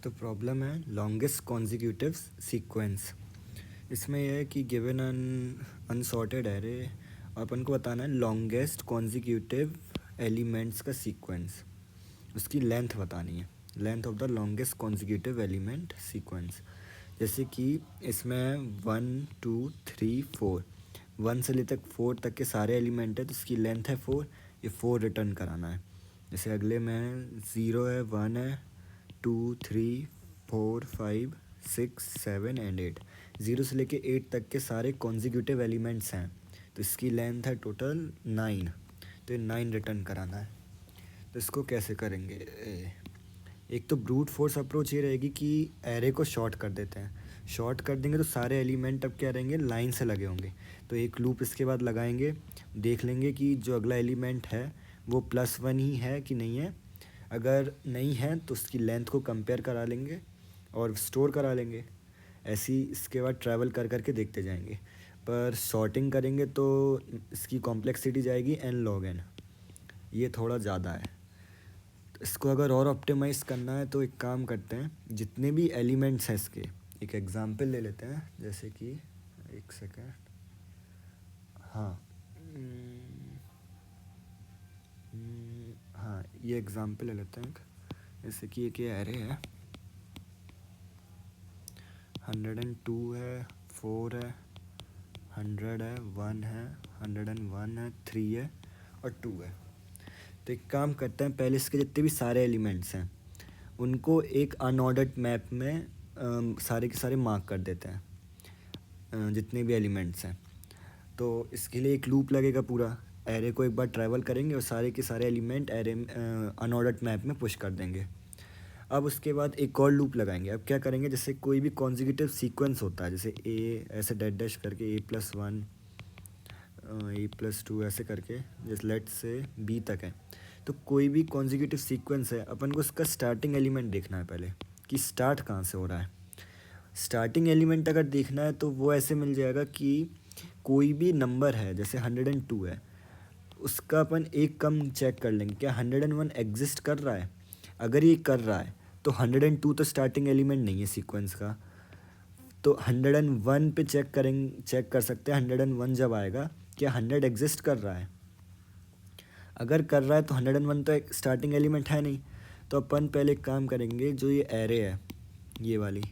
तो प्रॉब्लम है longest consecutive sequence. इसमें यह है कि गिवन अन अनसॉर्टेड एरे अपन को बताना है लॉन्गेस्ट कॉन्जिक्यूटिव एलिमेंट्स का सीक्वेंस, उसकी लेंथ बतानी है, length of the longest consecutive element sequence. जैसे कि इसमें 1 2 3 4, 1 से लेकर 4 तक के सारे एलिमेंट है तो इसकी लेंथ है 4, ये 4 रिटर्न कराना है। जैसे अगले में 0 है, 1 है, 2 3 4 5 6 7 एंड 8, 0 से लेके 8 तक के सारे कॉन्जिक्यूटिव एलिमेंट्स हैं तो इसकी लेंथ है टोटल 9, तो ये 9 रिटर्न कराना है। तो इसको कैसे करेंगे? एक तो ब्रूट फोर्स अप्रोच ये रहेगी कि एरे को शॉर्ट कर देते हैं, शॉर्ट कर देंगे तो सारे एलिमेंट अब क्या रहेंगे, लाइन से लगे होंगे। तो एक लूप इसके बाद लगाएंगे, देख लेंगे कि जो अगला एलिमेंट है वो +1 ही है कि नहीं है। अगर नहीं है तो उसकी लेंथ को कंपेयर करा लेंगे और स्टोर करा लेंगे। ऐसी इसके बाद ट्रैवल कर करके देखते जाएंगे। पर सॉर्टिंग करेंगे तो इसकी कॉम्प्लेक्सिटी जाएगी n log n, ये थोड़ा ज़्यादा है। तो इसको अगर और ऑप्टिमाइज़ करना है तो एक काम करते हैं, जितने भी एलिमेंट्स हैं इसके एक एग्जांपल ले लेते हैं। जैसे कि एक सेकेंड, हाँ हाँ ये एग्जांपल ले लेते हैं। जैसे कि एक ये एरे है, 102 है, 4 है, 100 है, 1 है, 101 है, 3 है और 2 है। तो एक काम करते हैं, पहले इसके जितने भी सारे एलिमेंट्स हैं उनको एक अनऑर्डर्ड मैप में सारे के सारे मार्क कर देते हैं, जितने भी एलिमेंट्स हैं। तो इसके लिए एक लूप लगेगा, पूरा एरे को एक बार ट्रैवल करेंगे और सारे के सारे एलिमेंट एरे अनऑर्डर्ड मैप में पुश कर देंगे। अब उसके बाद एक और लूप लगाएंगे। अब क्या करेंगे, जैसे कोई भी कॉन्जिक्यूटिव सीक्वेंस होता है, जैसे ए ऐसे डैश डैश करके a+1 a+2 ऐसे करके, जैसे लेट से बी तक है, तो कोई भी कॉन्जिक्यूटिव सीक्वेंस है अपन को उसका स्टार्टिंग एलिमेंट देखना है पहले कि स्टार्ट कहाँ से हो रहा है। स्टार्टिंग एलिमेंट अगर देखना है तो वो ऐसे मिल जाएगा कि कोई भी नंबर है, जैसे 102 है, उसका अपन एक कम चेक कर लेंगे क्या 101 एग्जिस्ट कर रहा है। अगर ये कर रहा है तो 102 तो स्टार्टिंग एलिमेंट नहीं है सीक्वेंस का, तो 101 पे चेक कर सकते हैं 101 जब आएगा क्या 100 एग्जिस्ट कर रहा है। अगर कर रहा है तो 101 तो एक स्टार्टिंग एलिमेंट है नहीं। तो अपन पहले एक काम करेंगे, जो ये एरे है ये वाली,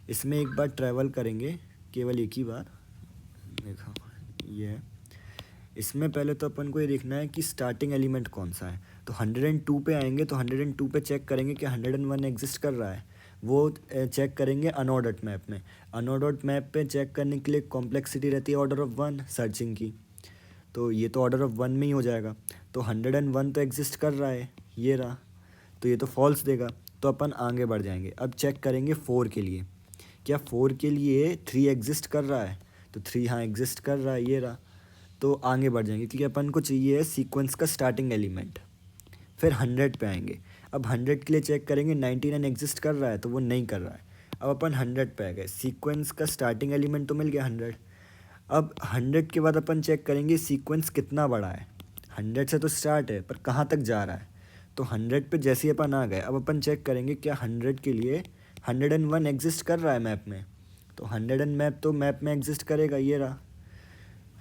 इसमें एक बार ट्रैवल करेंगे, केवल एक ही बार। देखो ये है, इसमें पहले तो अपन को ये देखना है कि स्टार्टिंग एलिमेंट कौन सा है। तो 102 पे आएंगे तो 102 पे चेक करेंगे कि 101 एग्जिस्ट कर रहा है, वो चेक करेंगे अनऑर्डर्ड मैप में। अनऑर्डर्ड मैप पे चेक करने के लिए कॉम्प्लेक्सिटी रहती है ऑर्डर ऑफ 1 सर्चिंग की, तो ये तो ऑर्डर ऑफ 1 में ही हो जाएगा। तो 101 तो एग्जिस्ट कर रहा है, ये रहा, तो ये तो फॉल्स देगा। तो अपन आगे बढ़ जाएंगे, अब चेक करेंगे 4 के लिए, क्या 4 के लिए 3 एग्जिस्ट कर रहा है। तो 3 हाँ एग्जिस्ट कर रहा है, ये रहा। तो आगे बढ़ जाएंगे क्योंकि अपन को चाहिए है सीक्वेंस का स्टार्टिंग एलिमेंट। फिर 100 पे आएंगे, अब 100 के लिए चेक करेंगे 99 एग्जिस्ट कर रहा है, तो वो नहीं कर रहा है। अब अपन 100 पे आ गए, सीक्वेंस का स्टार्टिंग एलिमेंट तो मिल गया 100। अब 100 के बाद अपन चेक करेंगे सीक्वेंस कितना बड़ा है। 100 से तो स्टार्ट है पर कहाँ तक जा रहा है। तो 100 पे जैसे ही अपन आ गए, अब अपन चेक करेंगे क्या 100 के लिए 101 एग्जिस्ट कर रहा है मैप में। तो 100 मैप तो मैप में एग्जिस्ट करेगा, ये रहा।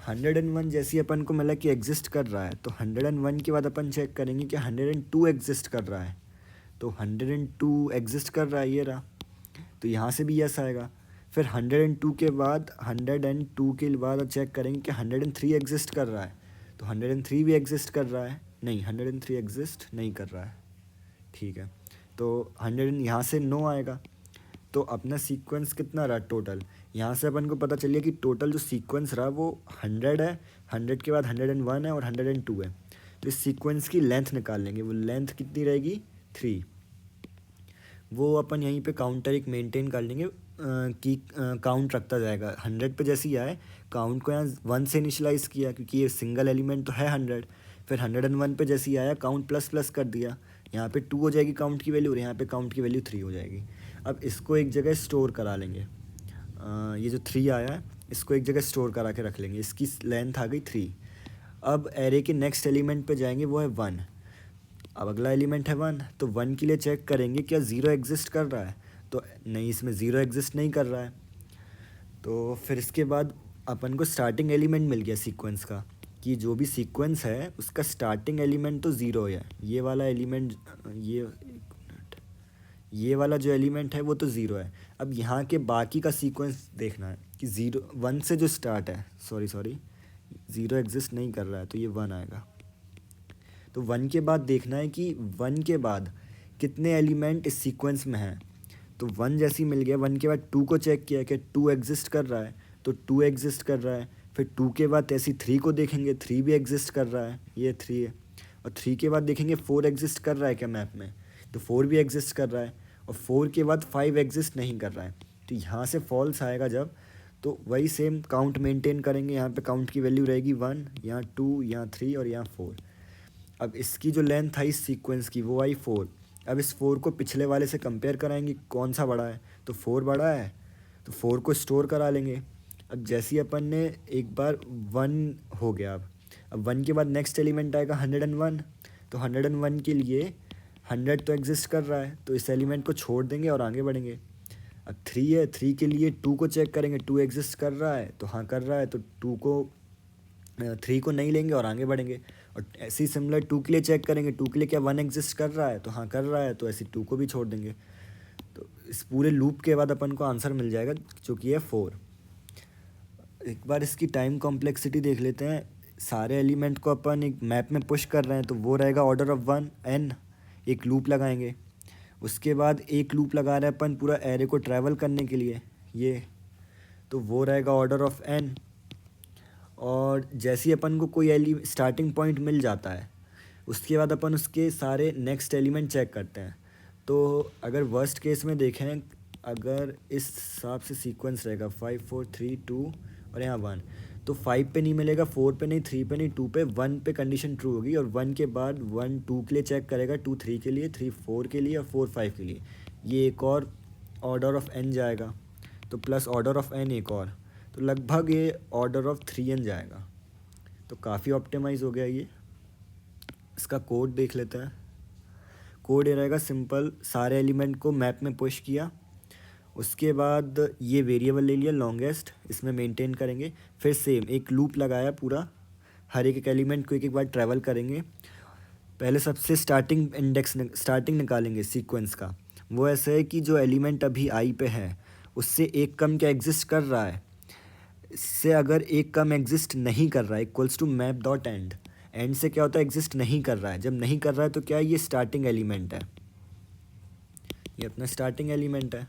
101 जैसे ही अपन को मिला कि एग्जिस्ट कर रहा है, तो 101 के बाद अपन चेक करेंगे कि 102 एग्जिस्ट कर रहा है। तो 102 एग्जिस्ट कर रहा है, ये रहा। तो यहाँ से भी यस आएगा। फिर 102 के बाद 102 के बाद चेक करेंगे कि 103 एग्जिस्ट कर रहा है। तो 103 भी एग्जिस्ट कर रहा है, नहीं 103 एग्जिस्ट नहीं कर रहा है, ठीक है। तो 100 यहाँ से नो आएगा। तो अपना सीक्वेंस कितना रहा टोटल, यहाँ से अपन को पता चलिए कि टोटल जो सीक्वेंस रहा वो 100 है, 100 के बाद 101 है और 102 है। तो इस सीक्वेंस की लेंथ निकाल लेंगे, वो लेंथ कितनी रहेगी 3। वो अपन यहीं पे काउंटर एक मेंटेन कर लेंगे कि काउंट रखता जाएगा। 100 पे जैसे ही आए काउंट को यहाँ 1 से इनिशलाइज़ किया क्योंकि ये सिंगल एलिमेंट तो है 100। फिर 101 पे जैसे ही आया काउंट प्लस प्लस कर दिया, यहाँ पे 2 हो जाएगी काउंट की वैल्यू और यहाँ पे काउंट की वैल्यू 3 हो जाएगी। अब इसको एक जगह स्टोर करा लेंगे, ये जो 3 आया है इसको एक जगह स्टोर करा के रख लेंगे, इसकी लेंथ आ गई 3। अब एरे के नेक्स्ट एलिमेंट पे जाएंगे, वो है 1। अब अगला एलिमेंट है 1, तो 1 के लिए चेक करेंगे क्या 0 एग्जिस्ट कर रहा है। तो नहीं, इसमें ज़ीरो एग्जिस्ट नहीं कर रहा है। तो फिर इसके बाद अपन को स्टार्टिंग एलिमेंट मिल गया सीक्वेंस का, कि जो भी सीक्वेंस है उसका स्टार्टिंग एलिमेंट तो ज़ीरो है। ये वाला एलिमेंट, ये एक मिनट, ये वाला जो एलिमेंट है वो तो ज़ीरो है। अब यहाँ के बाकी का सीक्वेंस देखना है कि ज़ीरो वन से जो स्टार्ट है, सॉरी ज़ीरो एग्जिस्ट नहीं कर रहा है तो ये वन आएगा। तो वन के बाद देखना है कि वन के बाद कितने एलिमेंट इस सीक्वेंस में हैं। तो वन जैसे ही मिल गया, वन के बाद टू को चेक किया कि टू एग्जिस्ट कर रहा है, तो टू एग्जिस्ट कर रहा है। फिर टू के बाद ऐसी थ्री को देखेंगे, थ्री भी एग्जिस्ट कर रहा है, ये थ्री है। और थ्री के बाद देखेंगे फोर एग्जिस्ट कर रहा है क्या मैप में, तो फोर भी एग्जिस्ट कर रहा है। और फोर के बाद फाइव एग्जिस्ट नहीं कर रहा है, तो यहाँ से फॉल्स आएगा जब, तो वही सेम काउंट मेंटेन करेंगे। यहाँ पे काउंट की वैल्यू रहेगी वन, यहाँ टू, यहाँ थ्री और यहाँ फोर। अब इसकी जो लेंथ आई इस सीक्वेंस की वो आई फोर। अब इस फोर को पिछले वाले से कंपेयर कराएंगे कौन सा बड़ा है, तो फोर बड़ा है, तो फोर को स्टोर करा लेंगे। अब जैसे ही अपन ने एक बार वन हो गया, अब वन के बाद नेक्स्ट एलिमेंट आएगा 101। तो 101 के लिए 100 तो एग्जिस्ट कर रहा है, तो इस एलिमेंट को छोड़ देंगे और आगे बढ़ेंगे। अब थ्री है, थ्री के लिए टू को चेक करेंगे, टू एग्जिस्ट कर रहा है, तो हाँ कर रहा है, तो टू को थ्री को नहीं लेंगे और आगे बढ़ेंगे। और ऐसे ही सिमिलर टू के लिए चेक करेंगे, टू के लिए क्या वन एग्जिस्ट कर रहा है, तो हाँ कर रहा है, तो ऐसे टू को भी छोड़ देंगे। तो इस पूरे लूप के बाद अपन को आंसर मिल जाएगा जो कि है फोर। एक बार इसकी टाइम कॉम्प्लेक्सिटी देख लेते हैं। सारे एलिमेंट को अपन एक मैप में पुश कर रहे हैं, तो वो रहेगा ऑर्डर ऑफ वन एन। एक लूप लगाएंगे, उसके बाद एक लूप लगा रहे हैं अपन पूरा एरे को ट्रैवल करने के लिए, ये तो वो रहेगा ऑर्डर ऑफ एन। और जैसे ही अपन को कोई स्टार्टिंग पॉइंट मिल जाता है, उसके बाद अपन उसके सारे नेक्स्ट एलिमेंट चेक करते हैं। तो अगर वर्स्ट केस में देखें, अगर इस हिसाब से सीक्वेंस रहेगा 5 4 3 2 और यहाँ 1, तो 5 पे नहीं मिलेगा, 4 पे नहीं, 3 पे नहीं, 2 पे, 1 पे कंडीशन ट्रू होगी। और 1 के बाद 1 2 के लिए चेक करेगा, 2 3 के लिए, 3 4 के लिए और 4 5 के लिए। ये एक और ऑर्डर ऑफ एन जाएगा, तो प्लस ऑर्डर ऑफ एन एक और, तो लगभग ये ऑर्डर ऑफ 3n जाएगा। तो काफ़ी ऑप्टिमाइज हो गया ये। इसका कोड देख लेते हैं। कोड ये रहेगा सिंपल, सारे एलिमेंट को मैप में पुश किया, उसके बाद ये वेरिएबल ले लिया लॉन्गेस्ट, इसमें मेंटेन करेंगे। फिर सेम एक लूप लगाया पूरा, हर एक एलिमेंट को एक एक बार ट्रैवल करेंगे। पहले सबसे स्टार्टिंग निकालेंगे सीक्वेंस का। वो ऐसे है कि जो एलिमेंट अभी आई पे है उससे एक कम क्या एग्जिस्ट कर रहा है, इससे अगर एक कम एग्जिस्ट नहीं कर रहा है equals to map dot end. End से क्या होता है, एग्जिस्ट नहीं कर रहा है। जब नहीं कर रहा है तो क्या है, ये स्टार्टिंग एलिमेंट है, ये अपना स्टार्टिंग एलिमेंट है।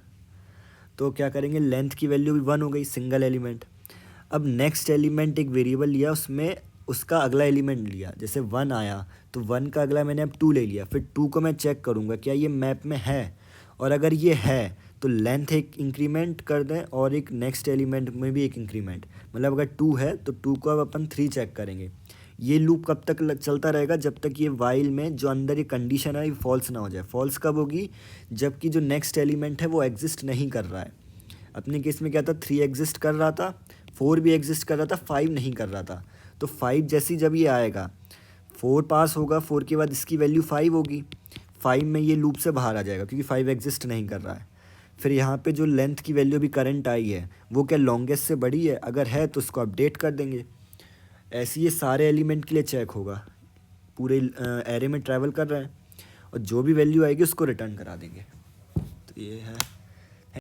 तो क्या करेंगे, लेंथ की वैल्यू भी वन हो गई, सिंगल एलिमेंट। अब नेक्स्ट एलिमेंट एक वेरिएबल लिया, उसमें उसका अगला एलिमेंट लिया। जैसे वन आया तो वन का अगला मैंने अब टू ले लिया, फिर टू को मैं चेक करूँगा क्या ये मैप में है, और अगर ये है तो लेंथ एक इंक्रीमेंट कर दें और एक नेक्स्ट एलिमेंट में भी एक इंक्रीमेंट। मतलब अगर टू है तो टू को अब अपन थ्री चेक करेंगे। ये लूप कब तक चलता रहेगा, जब तक ये वाइल में जो अंदर ये कंडीशन है फॉल्स ना हो जाए। फॉल्स कब होगी, जबकि जो नेक्स्ट एलिमेंट है वो एग्जिस्ट नहीं कर रहा है। अपने केस में क्या था, थ्री एग्जिस्ट कर रहा था, फोर भी एग्जिस्ट कर रहा था, फाइव नहीं कर रहा था। तो फाइव जैसी जब ये आएगा, फोर पास होगा, फोर के बाद इसकी वैल्यू फाइव होगी, फाइव में ये लूप से बाहर आ जाएगा क्योंकि फाइव एग्जिस्ट नहीं कर रहा है। फिर यहाँ पे जो लेंथ की वैल्यू भी करंट आई है वो क्या लॉन्गेस्ट से बड़ी है, अगर है तो उसको अपडेट कर देंगे। ऐसे ये सारे एलिमेंट के लिए चेक होगा, पूरे एरे में ट्रैवल कर रहे हैं, और जो भी वैल्यू आएगी उसको रिटर्न करा देंगे। तो ये है।